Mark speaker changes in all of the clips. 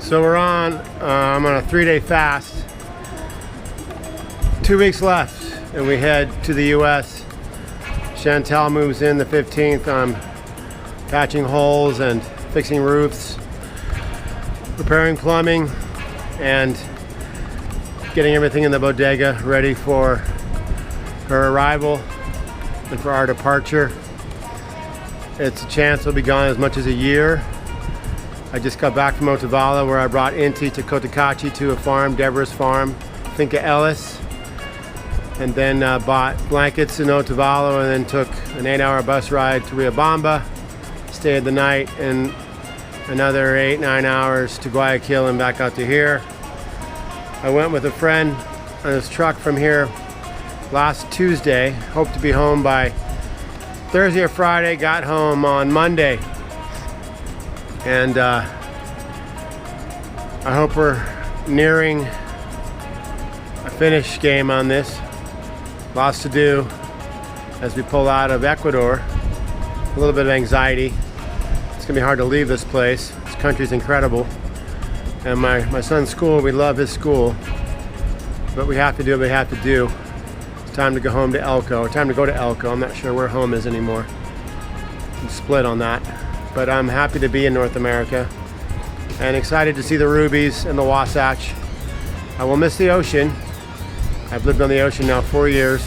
Speaker 1: So I'm on a 3-day fast. 2 weeks left and we head to the US. Chantel moves in the 15th. I'm patching holes and fixing roofs, repairing plumbing, and getting everything in the bodega ready for her arrival and for our departure. It's a chance we'll be gone as much as a year. I just got back from Otavalo where I brought Inti to Cotacachi to a farm, Deborah's farm, Finca Ellis, and then bought blankets in Otavalo and then took an 8-hour bus ride to Riobamba, stayed the night, and another 8-9 hours to Guayaquil and back out to here. I went with a friend on his truck from here last Tuesday, hoped to be home by Thursday or Friday, got home on Monday. And I hope we're nearing a finish game on this. Lots to do as we pull out of Ecuador. A little bit of anxiety. It's gonna be hard to leave this place. This country's incredible. And my son's school, we love his school. But we have to do what we have to do. It's time to go home to Elko. Time to go to Elko. I'm not sure where home is anymore. I'm split on that. But I'm happy to be in North America and excited to see the rubies and the Wasatch. I will miss the ocean. I've lived on the ocean now 4 years.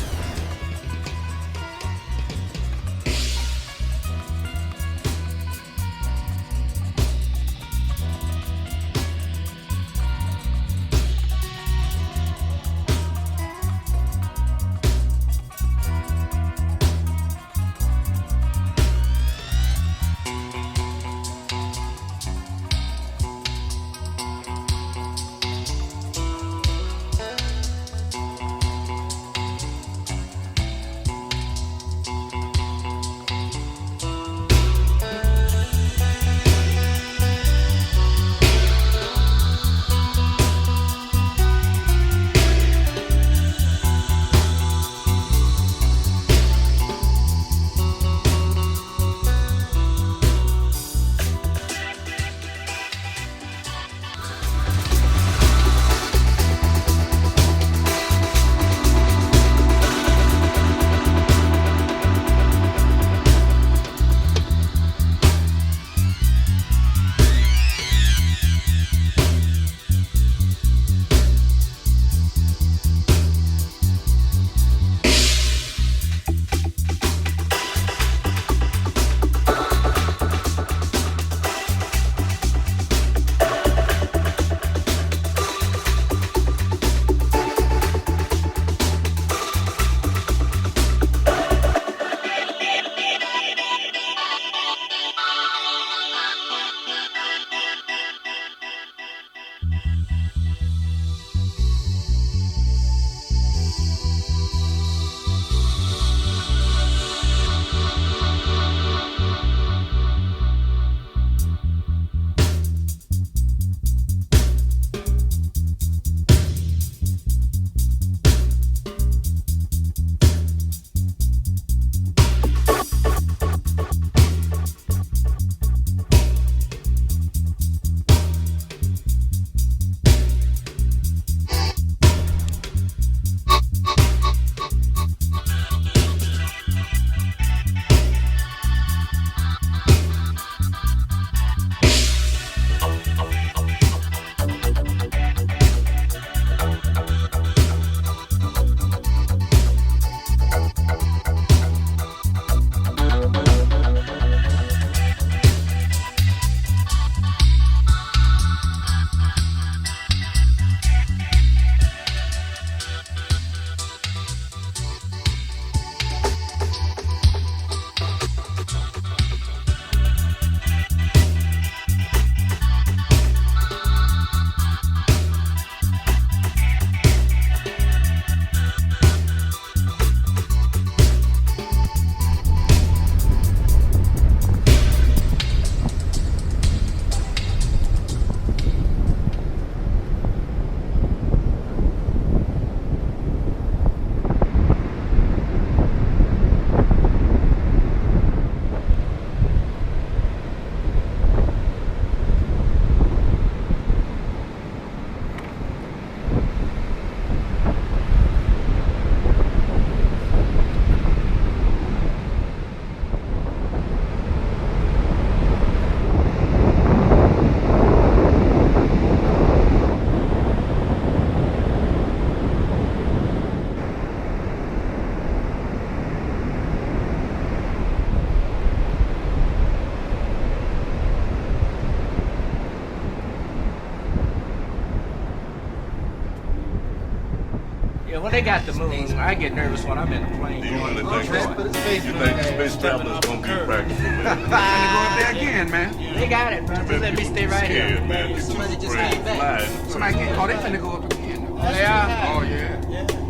Speaker 2: Yeah, when they got the moon, I get nervous when I'm in a plane.
Speaker 3: Do you really think you think space travel is gonna be practical, man?
Speaker 4: I'm gonna go up there again, man.
Speaker 2: They got it, bro. Just let me stay right
Speaker 3: Scared,
Speaker 2: here.
Speaker 3: man. People
Speaker 5: Somebody just
Speaker 3: afraid
Speaker 5: came
Speaker 3: to
Speaker 5: back.
Speaker 3: fly in the
Speaker 4: Somebody
Speaker 3: first
Speaker 4: can't. Oh, they finna go up again.
Speaker 2: They are?
Speaker 4: Oh yeah.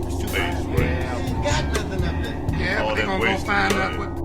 Speaker 3: space race.
Speaker 5: Got nothing up there.
Speaker 4: Yeah,
Speaker 3: All
Speaker 4: but they
Speaker 3: that
Speaker 4: gonna go
Speaker 3: wasted
Speaker 4: find out
Speaker 3: money.
Speaker 4: what